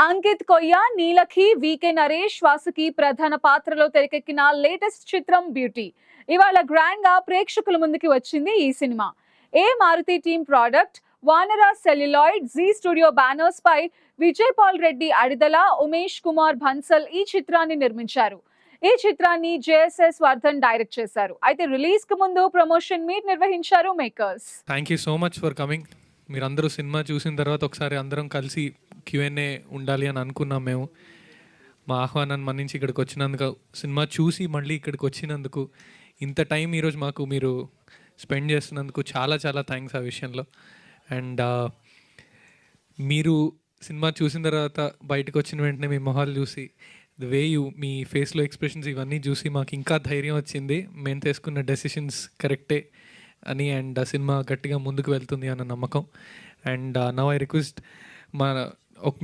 అంకిత్ కొయ్య, నీలకి, వికే నరేష్, వాసుకి ప్రధాన పాత్రలో తెరకెక్కిన లేటెస్ట్ చిత్రం బ్యూటీ ఇవాళ గ్రాండ్ గా ప్రేక్షకుల ముందుకి వచ్చింది. ఈ cinema Maruthi team product. Vanara celluloid, Zee studio banners పై విజయ్ పాల్ రెడ్డి అడిదల, ఉమేష్ కుమార్ భన్సల్ ఈ చిత్రాన్ని నిర్మించారు. ఈ చిత్రాన్ని జేఎస్ఎస్ వర్ధన్ డైరెక్ట్ చేశారు. అయితే రిలీజ్ కు ముందు ప్రమోషన్ మీట్ నిర్వహించారు makers. Thank you so much for coming. మీరందరూ సినిమా చూసిన తర్వాత ఒకసారి అందరం కలిసి క్యూఎన్ఏ ఉండాలి అని అనుకున్నాం. మేము మా ఆహ్వానాన్ని మన్నించి ఇక్కడికి వచ్చినందుకు, సినిమా చూసి మళ్ళీ ఇక్కడికి వచ్చినందుకు, ఇంత టైం ఈరోజు మాకు మీరు స్పెండ్ చేస్తున్నందుకు చాలా చాలా థ్యాంక్స్ ఆ విషయంలో. అండ్ మీరు సినిమా చూసిన తర్వాత బయటకు వచ్చిన వెంటనే మీ మొహాలు చూసి, ద వే యూ, మీ ఫేస్లో ఎక్స్ప్రెషన్స్ ఇవన్నీ చూసి మాకు ఇంకా ధైర్యం వచ్చింది. మేము తీసుకున్న డెసిషన్స్ కరెక్టే అని, అండ్ సినిమా గట్టిగా ముందుకు వెళ్తుంది అన్న నమ్మకం. అండ్ నవ్ ఐ రిక్వెస్ట్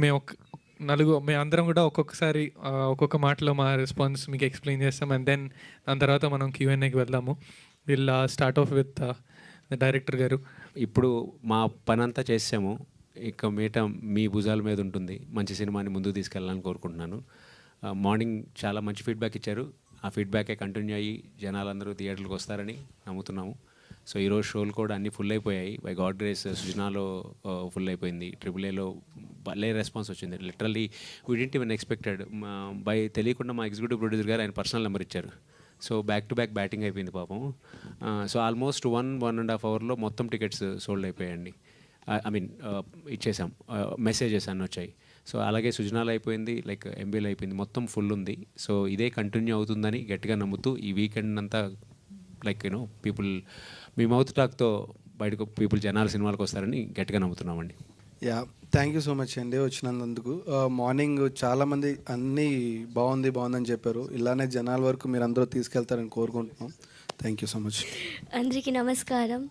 మేము అందరం కూడా ఒక్కొక్కసారి ఒక్కొక్క మాటలో మా రెస్పాన్స్ మీకు ఎక్స్ప్లెయిన్ చేస్తాం. అండ్ దెన్ దాని తర్వాత మనం క్యూఎన్ఏకి వెళ్దాము. Will start of with the director గారు. ఇప్పుడు మా పని అంతా చేసాము, ఇక మీట మీ భుజాల మీద ఉంటుంది. మంచి సినిమాని ముందుకు తీసుకెళ్ళాలని కోరుకుంటున్నాను. మార్నింగ్ చాలా మంచి ఫీడ్బ్యాక్ ఇచ్చారు. ఆ ఫీడ్బ్యాకే కంటిన్యూ అయ్యి జనాలందరూ థియేటర్లకు వస్తారని నమ్ముతున్నాము. సో ఈరోజు షోలు కూడా అన్నీ ఫుల్ అయిపోయాయి. బై గాడ్ గ్రేస్ సృజనాలో ఫుల్ అయిపోయింది. ట్రిపుల్-ఏలో భలే రెస్పాన్స్ వచ్చింది. Literally we didn't even expected. తెలియకుండా మా ఎగ్జిక్యూటివ్ ప్రొడ్యూసర్ గారు ఆయన పర్సనల్ నెంబర్ ఇచ్చారు. So back to back batting అయిపోయింది పాపం. సో ఆల్మోస్ట్ 1.5 అవర్లో మొత్తం టికెట్స్ సోల్డ్ అయిపోయాయండి. ఇచ్చేసాం, మెసేజెస్ అన్నీ వచ్చాయి. సో అలాగే సుజనాలు అయిపోయింది, లైక్ ఎంబీలు అయిపోయింది, మొత్తం ఫుల్ ఉంది. సో ఇదే కంటిన్యూ అవుతుందని గట్టిగా నమ్ముతూ ఈ వీకెండ్ అంతా లైక్ పీపుల్ మీ మౌత్ టాక్తో బయటకు జనాలు సినిమాలకు వస్తారని గట్టిగా నమ్ముతున్నామండి. థ్యాంక్ యూ సో మచ్ అండి వచ్చినందుకు. మార్నింగ్ చాలామంది అన్నీ బాగుందని చెప్పారు. ఇలానే జనాల వరకు మీరు అందరూ తీసుకెళ్తారని కోరుకుంటున్నాం. Thank you so much. అందరికీ నమస్కారం.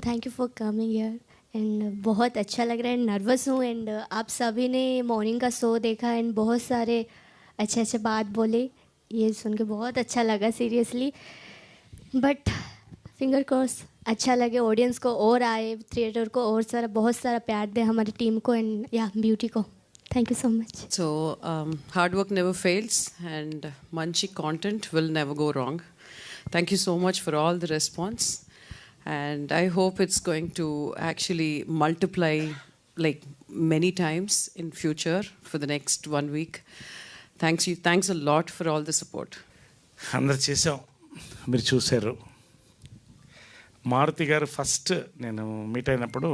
Thank you for coming here and बहुत अच्छा लग रहा है. नर्वस हूँ एंड आप सभी ने मॉर्निंग का शो देखा एंड बहुत सारे अच्छे बात बोले. ये सुन के बहुत अच्छा लगा सीरियसली. बट फिंगर क्रॉस अच्छा लगे ऑडियंस को और आए थिएटर को और बहुत सारा प्यार दे हमारी टीम को एंड ब्यूटी को. Thank you so much. So hard work never fails and manchi content will never go wrong. Thank you so much for all the response. And I hope it's going to actually multiply like many times in future for the next 1 week. Thanks a lot for all the support. అందరు చేసాం, మీరు చూశారు. మారుతి గారు first నేను meet అయినప్పుడు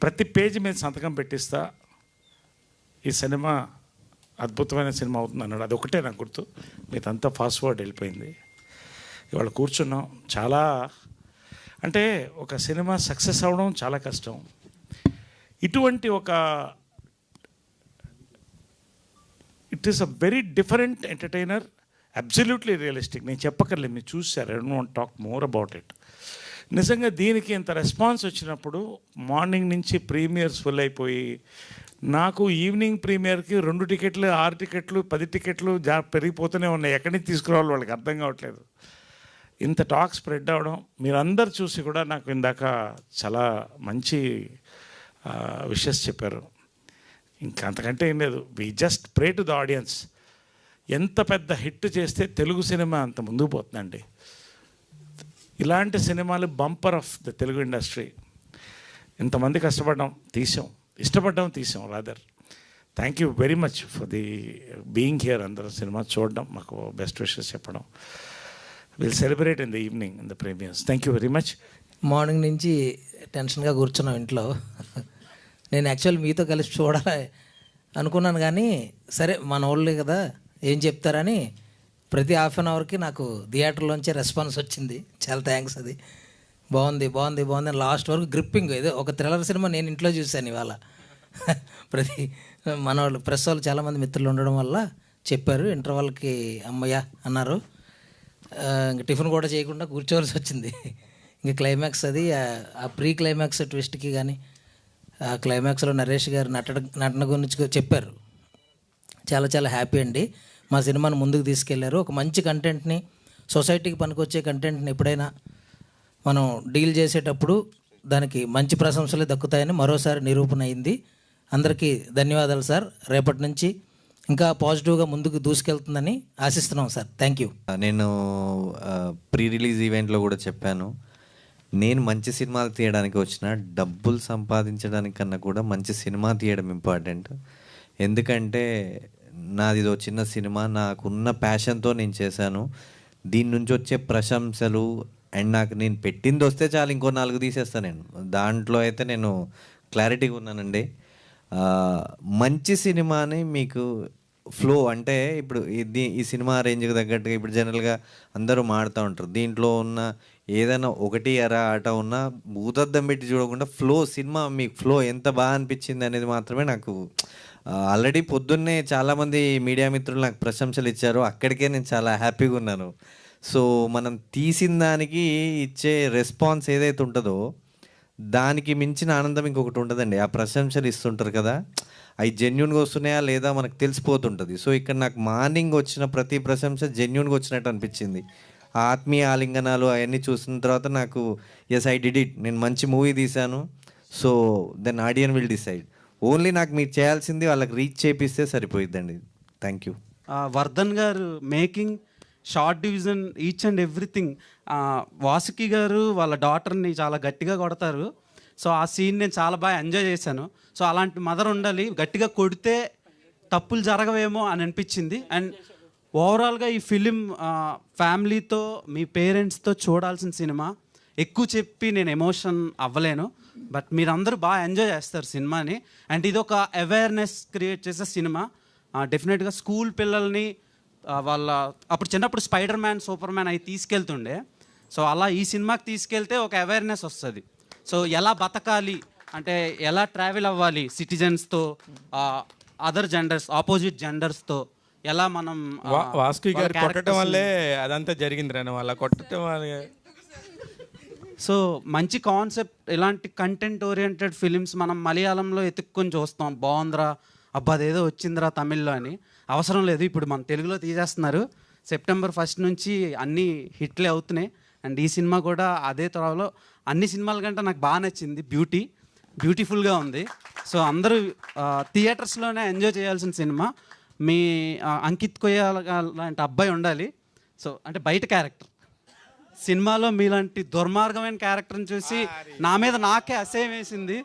ప్రతి page మీద సంతకం పెట్టిస్తా, ఈ సినిమా అద్భుతమైన సినిమా అవుతుంది అన్నాడు. అది ఒకటే నాకు గుర్తు, మీదంతా ఫాస్ట్ ఫార్వర్డ్ వెళ్ళిపోయింది. ఇవాళ కూర్చున్నాం. చాలా అంటే ఒక సినిమా సక్సెస్ అవ్వడం చాలా కష్టం. ఇటువంటి it is a very different entertainer, absolutely realistic. నేను చెప్పక్కర్లేదు, మీరు చూసారు. I don't want talk more about it. నిజంగా దీనికి ఇంత రెస్పాన్స్ వచ్చినప్పుడు మార్నింగ్ నుంచి ప్రీమియర్స్ ఫుల్ అయిపోయి, నాకు ఈవినింగ్ ప్రీమియర్కి 2 టికెట్లు, 6 టికెట్లు, 10 టికెట్లు పెరిగిపోతూనే ఉన్నాయి. ఎక్కడి నుంచి తీసుకురావాలి వాళ్ళకి అర్థం కావట్లేదు. ఇంత టాక్ స్ప్రెడ్ అవ్వడం మీరందరూ చూసి కూడా నాకు ఇందాక చాలా మంచి విషెస్ చెప్పారు. ఇంకా అంతకంటే ఏం లేదు. We just pray to the audience. ఎంత పెద్ద హిట్ చేస్తే తెలుగు సినిమా అంత ముందుకు పోతుందండి. ఇలాంటి సినిమాలు bumper of the Telugu industry. ఇంతమంది ఇష్టపడ్డాం తీసాం rather. Thank you very much for the being here. అందరూ సినిమా చూడడం, మాకు బెస్ట్ విషెస్ చెప్పడం. Will celebrate in the evening in the premieres. Thank you very much. Morning నుంచి టెన్షన్గా కూర్చున్నాం ఇంట్లో. నేను యాక్చువల్ మీతో కలిసి చూడాలి అనుకున్నాను, కానీ సరే మన వాళ్ళే కదా ఏం చెప్తారని ప్రతి హాఫ్ అన్ అవర్కి నాకు థియేటర్లోంచే రెస్పాన్స్ వచ్చింది. చాలా థ్యాంక్స్. అది బాగుంది లాస్ట్ వరకు గ్రిప్పింగ్. ఏదో ఒక థ్రిల్లర్ సినిమా నేను ఇంట్లో చూశాను ఇవాళ. ప్రతి మన వాళ్ళు ప్రెస్ వాళ్ళు చాలామంది మిత్రులు ఉండడం వల్ల చెప్పారు. ఇంటర్వల్కి అమ్మయ్య అన్నారు. ఇంకా టిఫిన్ కూడా చేయకుండా కూర్చోవలసి వచ్చింది. ఇంకా క్లైమాక్స్ అది ఆ ప్రీ క్లైమాక్స్ ట్విస్ట్కి కానీ ఆ క్లైమాక్స్లో నరేష్ గారు నటన గురించి చెప్పారు. చాలా చాలా హ్యాపీ అండి. మా సినిమాను ముందుకు తీసుకెళ్లారు. ఒక మంచి కంటెంట్ని, సొసైటీకి పనికొచ్చే కంటెంట్ని ఎప్పుడైనా మనం డీల్ చేసేటప్పుడు దానికి మంచి ప్రశంసలే దక్కుతాయని మరోసారి నిరూపణ అయింది. అందరికీ ధన్యవాదాలు సార్. రేపటి నుంచి ఇంకా పాజిటివ్గా ముందుకు దూసుకెళ్తుందని ఆశిస్తున్నాం సార్. Thank you. నేను ప్రీ రిలీజ్ ఈవెంట్లో కూడా చెప్పాను, నేను మంచి సినిమాలు తీయడానికి వచ్చిన డబ్బులు సంపాదించడానికన్నా కూడా మంచి సినిమా తీయడం ఇంపార్టెంట్. ఎందుకంటే నాది ఇదో చిన్న సినిమా, నాకున్న ప్యాషన్తో నేను చేశాను. దీని నుంచి వచ్చే ప్రశంసలు అండ్ నాకు నేను పెట్టింది వస్తే చాలు, ఇంకో 4 తీసేస్తాను నేను. దాంట్లో అయితే నేను క్లారిటీగా ఉన్నానండి. మంచి సినిమాని మీకు ఫ్లో అంటే ఇప్పుడు ఈ సినిమా రేంజ్కి తగ్గట్టుగా ఇప్పుడు జనరల్గా అందరూ మాడుతూ ఉంటారు. దీంట్లో ఉన్న ఏదైనా ఒకటి ఆట ఉన్నా భూతద్దం పెట్టి చూడకుండా ఫ్లో, సినిమా మీకు ఫ్లో ఎంత బాగా అనిపించింది అనేది మాత్రమే నాకు. ఆల్రెడీ పొద్దున్నే చాలామంది మీడియా మిత్రులు నాకు ప్రశంసలు ఇచ్చారు, అక్కడికే నేను చాలా హ్యాపీగా ఉన్నాను. సో మనం తీసిన దానికి ఇచ్చే రెస్పాన్స్ ఏదైతే ఉంటుందో దానికి మించిన ఆనందం ఇంకొకటి ఉంటుందండి. ఆ ప్రశంసలు ఇస్తుంటారు కదా, అవి జెన్యున్గా వస్తున్నాయా లేదా మనకు తెలిసిపోతుంటుంది. సో ఇక్కడ నాకు మార్నింగ్ వచ్చిన ప్రతి ప్రశంస జెన్యున్గా వచ్చినట్టు అనిపించింది. ఆ ఆత్మీయ ఆలింగనాలు అవన్నీ చూసిన తర్వాత నాకు ఎస్ ఐ డిడ్ ఇట్, నేను మంచి మూవీ తీశాను. So then audience will decide. Only నాకు మీరు చేయాల్సింది వాళ్ళకి రీచ్ చేపిస్తే సరిపోయిద్దండి. Thank you. వర్ధన్ గారు making, short division, each and everything. Vasuki గారు వాళ్ళ డాటర్ని చాలా గట్టిగా కొడతారు. సో ఆ సీన్ నేను చాలా బాగా ఎంజాయ్ చేశాను. సో అలాంటి మదర్ ఉండాలి, గట్టిగా కొడితే తప్పులు జరగవేమో అని అనిపించింది. అండ్ ఓవరాల్గా ఈ ఫిలిం ఫ్యామిలీతో, మీ పేరెంట్స్తో చూడాల్సిన సినిమా. ఎక్కువ చెప్పి నేను ఎమోషన్ అవ్వలేను, బట్ మీరందరూ బాగా ఎంజాయ్ చేస్తారు సినిమాని. అండ్ ఇది ఒక అవేర్నెస్ క్రియేట్ చేసే సినిమా. డెఫినెట్గా స్కూల్ పిల్లల్ని వాళ్ళ అప్పుడు చిన్నప్పుడు స్పైడర్ మ్యాన్, సూపర్ మ్యాన్ అవి తీసుకెళ్తుండే. సో అలా ఈ సినిమాకి తీసుకెళ్తే ఒక అవేర్నెస్ వస్తుంది. సో ఎలా బతకాలి అంటే, ఎలా ట్రావెల్ అవ్వాలి సిటిజన్స్తో, అదర్ జెండర్స్, ఆపోజిట్ జెండర్స్తో ఎలా మనం వాసుకి గారు కొట్టడం వల్లే అదంతా జరిగింది రా, వాళ్ళ కొట్టడం వల్ల. సో మంచి కాన్సెప్ట్, ఇలాంటి కంటెంట్ ఓరియంటెడ్ ఫిలిమ్స్ మనం మలయాళంలో ఎత్తుక్కొని చూస్తాం. బాగుందిరా, అబ్బా అదేదో వచ్చిందిరా తమిళ్లో అని. అవసరం లేదు, ఇప్పుడు మన తెలుగులో తీసేస్తున్నారు. సెప్టెంబర్ 1 నుంచి అన్నీ హిట్లే అవుతున్నాయి. అండ్ ఈ సినిమా కూడా అదే త్వరలో. అన్ని సినిమాల కంటే నాకు బాగా నచ్చింది బ్యూటిఫుల్గా ఉంది. సో అందరూ థియేటర్స్లోనే ఎంజాయ్ చేయాల్సిన సినిమా. మీ అంకిత్ కొయ్యాల లాంటి అబ్బాయి ఉండాలి. సో అంటే బయట క్యారెక్టర్, సినిమాలో మీలాంటి దుర్మార్గమైన క్యారెక్టర్ని చూసి నా మీద నాకే అసహ్యం వేసింది.